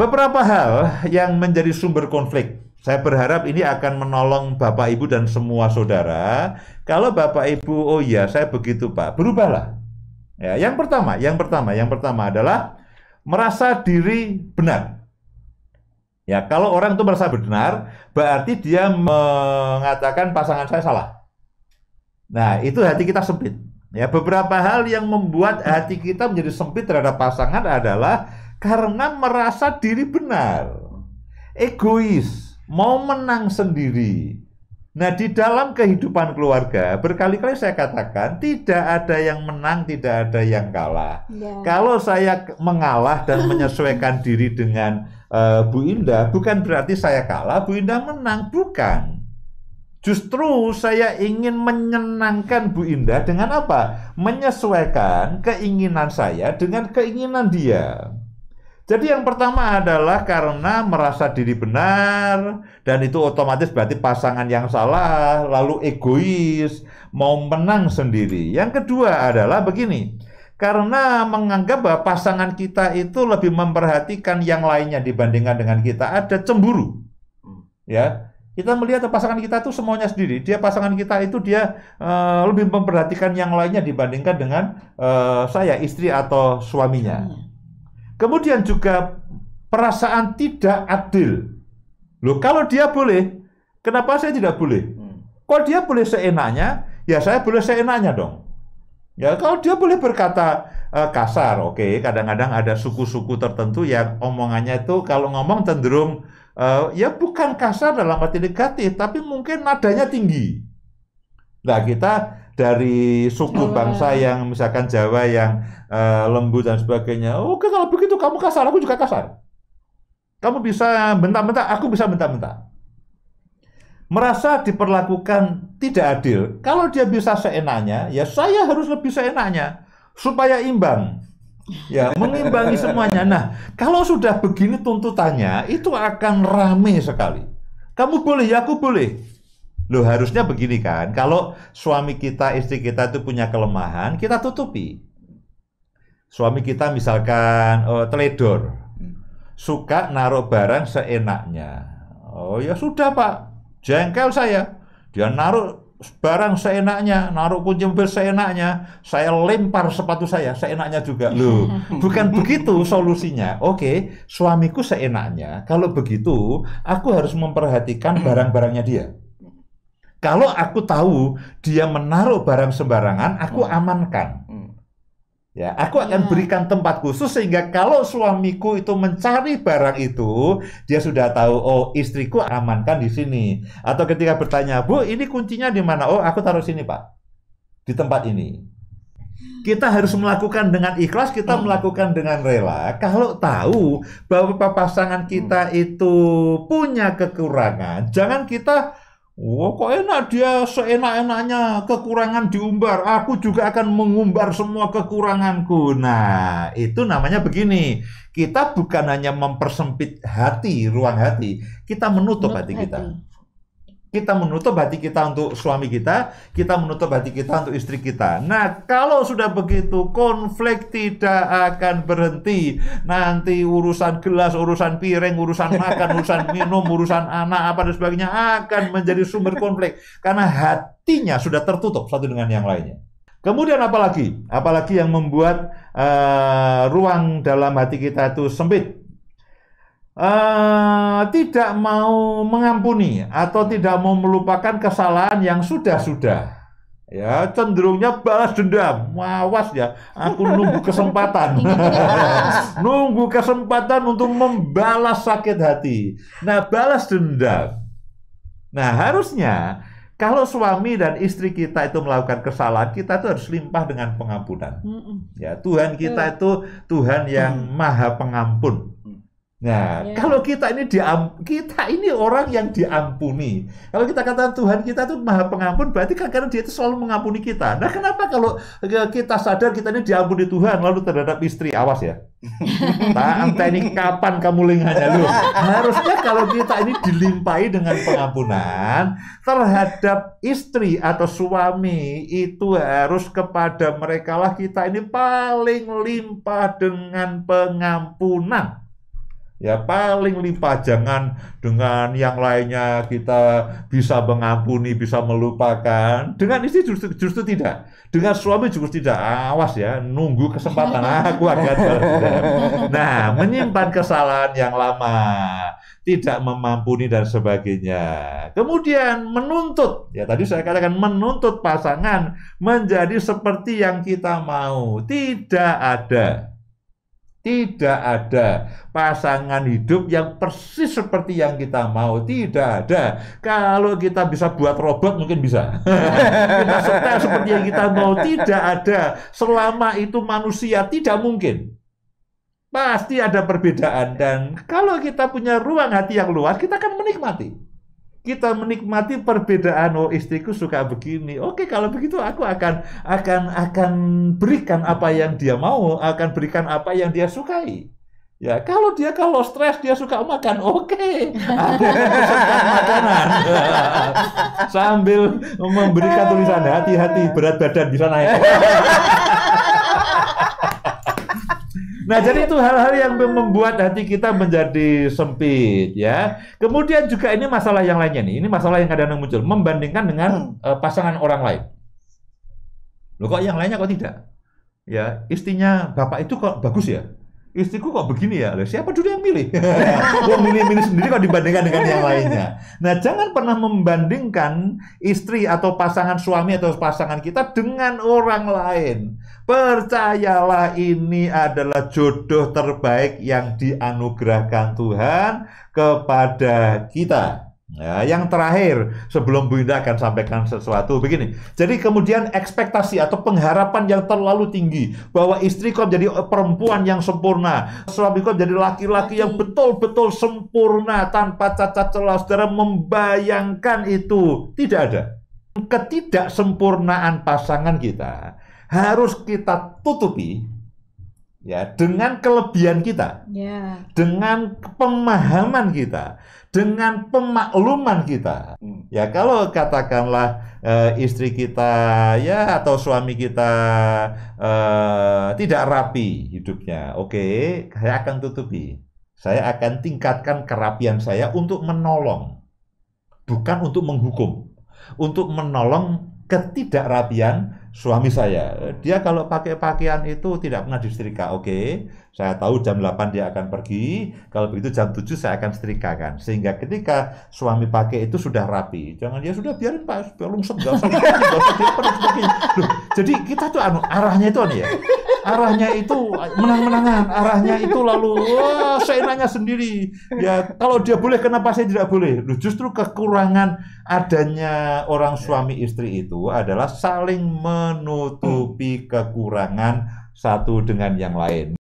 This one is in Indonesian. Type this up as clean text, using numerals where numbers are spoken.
beberapa hal yang menjadi sumber konflik. Saya berharap ini akan menolong Bapak Ibu dan semua saudara. Kalau Bapak Ibu, oh iya saya begitu Pak, berubahlah. Ya, yang pertama adalah merasa diri benar. Ya, kalau orang itu merasa benar, berarti dia mengatakan pasangan saya salah. Nah, itu hati kita sempit. Ya, beberapa hal yang membuat hati kita menjadi sempit terhadap pasangan adalah karena merasa diri benar, egois, mau menang sendiri. Nah, di dalam kehidupan keluarga, berkali-kali saya katakan, tidak ada yang menang, tidak ada yang kalah. Ya. Kalau saya mengalah dan menyesuaikan diri dengan Bu Indah, bukan berarti saya kalah, Bu Indah menang, bukan. Justru saya ingin menyenangkan Bu Indah dengan apa? Menyesuaikan keinginan saya dengan keinginan dia. Jadi yang pertama adalah karena merasa diri benar, dan itu otomatis berarti pasangan yang salah, lalu egois, mau menang sendiri. Yang kedua adalah begini, karena menganggap bahwa pasangan kita itu lebih memperhatikan yang lainnya dibandingkan dengan kita, ada cemburu. Ya, kita melihat pasangan kita itu semuanya sendiri, pasangan kita itu dia lebih memperhatikan yang lainnya dibandingkan dengan saya, istri atau suaminya. Kemudian juga perasaan tidak adil. Loh, kalau dia boleh, kenapa saya tidak boleh? Kalau dia boleh seenaknya, ya saya boleh seenaknya dong. Ya, kalau dia boleh berkata kasar, oke. Kadang-kadang ada suku-suku tertentu yang omongannya itu kalau ngomong cenderung ya bukan kasar dalam arti negatif, tapi mungkin nadanya tinggi. Nah, kita dari suku bangsa yang misalkan Jawa yang lembut dan sebagainya, oke, kalau begitu kamu kasar, aku juga kasar. Kamu bisa bentak-bentak, aku bisa bentak-bentak. Merasa diperlakukan tidak adil. Kalau dia bisa seenaknya, ya saya harus lebih seenaknya supaya imbang. Ya, mengimbangi semuanya. Nah, kalau sudah begini tuntutannya, itu akan rame sekali. Kamu boleh, ya aku boleh. Loh, harusnya begini kan, kalau suami kita, istri kita itu punya kelemahan, kita tutupi. Suami kita misalkan teledor, suka naruh barang seenaknya. Oh ya sudah Pak, jengkel saya. Dia naruh barang seenaknya, naruh kunci mobil seenaknya, saya lempar sepatu saya seenaknya juga. Loh, bukan begitu solusinya. Oke, suamiku seenaknya, kalau begitu aku harus memperhatikan barang-barangnya dia. Kalau aku tahu dia menaruh barang sembarangan, aku amankan. Ya, aku akan berikan tempat khusus sehingga kalau suamiku itu mencari barang itu, dia sudah tahu, oh istriku amankan di sini. Atau ketika bertanya, Bu, ini kuncinya di mana? Oh, aku taruh sini, Pak. Di tempat ini. Kita harus melakukan dengan ikhlas, kita melakukan dengan rela. Kalau tahu bahwa pasangan kita itu punya kekurangan, jangan kita wah, kok enak dia seenak-enaknya kekurangan diumbar. Aku juga akan mengumbar semua kekuranganku. Nah, itu namanya begini. Kita bukan hanya mempersempit hati, ruang hati. Kita menutup hati kita. Kita menutup hati kita untuk suami kita menutup hati kita untuk istri kita. Nah, kalau sudah begitu, konflik tidak akan berhenti. Nanti urusan gelas, urusan piring, urusan makan, urusan minum, urusan anak, apa dan sebagainya akan menjadi sumber konflik. Karena hatinya sudah tertutup satu dengan yang lainnya. Kemudian apalagi? Apalagi yang membuat ruang dalam hati kita itu sempit. Tidak mau mengampuni atau tidak mau melupakan kesalahan yang sudah-sudah. Ya, cenderungnya balas dendam. Awas ya, aku nunggu kesempatan. Nunggu kesempatan untuk membalas sakit hati. Nah, balas dendam. Nah, harusnya kalau suami dan istri kita itu melakukan kesalahan, kita itu harus limpah dengan pengampunan. Ya, Tuhan kita itu Tuhan yang Maha Pengampun. Nah, kalau kita ini orang yang diampuni. Kalau kita katakan Tuhan kita itu Maha Pengampun, berarti kan karena Dia itu selalu mengampuni kita. Nah, kenapa kalau kita sadar kita ini diampuni Tuhan, lalu terhadap istri, awas ya. Entah ini kapan kamu linganya lu. Harusnya kalau kita ini dilimpahi dengan pengampunan terhadap istri atau suami, itu harus kepada mereka lah kita ini paling limpah dengan pengampunan. Ya paling limpah, jangan dengan yang lainnya kita bisa mengampuni, bisa melupakan. Dengan istri justru tidak. Dengan suami justru tidak. Awas ya, nunggu kesempatan aku akan balas. Nah, menyimpan kesalahan yang lama, tidak memampuni dan sebagainya. Kemudian menuntut, ya tadi saya katakan menuntut pasangan menjadi seperti yang kita mau. Tidak ada pasangan hidup yang persis seperti yang kita mau. Tidak ada. Kalau kita bisa buat robot mungkin bisa. Kita setel seperti yang kita mau. Tidak ada. Selama itu manusia tidak mungkin. Pasti ada perbedaan. Dan kalau kita punya ruang hati yang luas, kita akan menikmati. Kita menikmati perbedaan. Oh, istriku suka begini. Oke, kalau begitu aku akan berikan apa yang dia mau, akan berikan apa yang dia sukai. Ya, kalau stres dia suka makan, oke. Aku akan pesankan makanan. Sambil memberikan tulisan hati-hati berat badan bisa naik. Nah, jadi itu hal-hal yang membuat hati kita menjadi sempit, ya. Kemudian juga ini masalah yang lainnya nih. Ini masalah yang kadang-kadang muncul, membandingkan dengan pasangan orang lain. Loh, kok yang lainnya kok tidak? Ya, istrinya bapak itu kok bagus ya? Istriku kok begini ya? Loh, siapa dulu yang milih? Yang milih-milih sendiri kok dibandingkan dengan yang lainnya. Nah, jangan pernah membandingkan istri atau pasangan suami atau pasangan kita dengan orang lain. Percayalah, ini adalah jodoh terbaik yang dianugerahkan Tuhan kepada kita. Ya, yang terakhir, sebelum Bu Indah akan sampaikan sesuatu begini. Jadi kemudian ekspektasi atau pengharapan yang terlalu tinggi bahwa istri kau jadi perempuan yang sempurna, suami kau jadi laki-laki yang betul-betul sempurna tanpa cacat celah. Saudara membayangkan itu tidak ada. Ketidaksempurnaan pasangan kita harus kita tutupi, ya, dengan kelebihan kita, dengan pemahaman kita, dengan pemakluman kita. Ya, kalau katakanlah istri kita, ya, atau suami kita tidak rapi hidupnya, oke, saya akan tutupi. Saya akan tingkatkan kerapian saya untuk menolong, bukan untuk menghukum, untuk menolong ketidakrapian suami saya. Dia kalau pakai pakaian itu tidak pernah disetrika. Oke, saya tahu jam 8 dia akan pergi. Kalau begitu jam 7 saya akan setrikakan. Sehingga ketika suami pakai itu sudah rapi. Jangan dia sudah biarin Pak, lungset, nggak usah dia. Jadi kita tuh arahnya itu ya. Arahnya itu menang-menangan. Arahnya itu lalu seenaknya sendiri. Ya, kalau dia boleh, kenapa saya tidak boleh? Loh, justru kekurangan adanya orang suami istri itu adalah saling menutupi kekurangan satu dengan yang lain.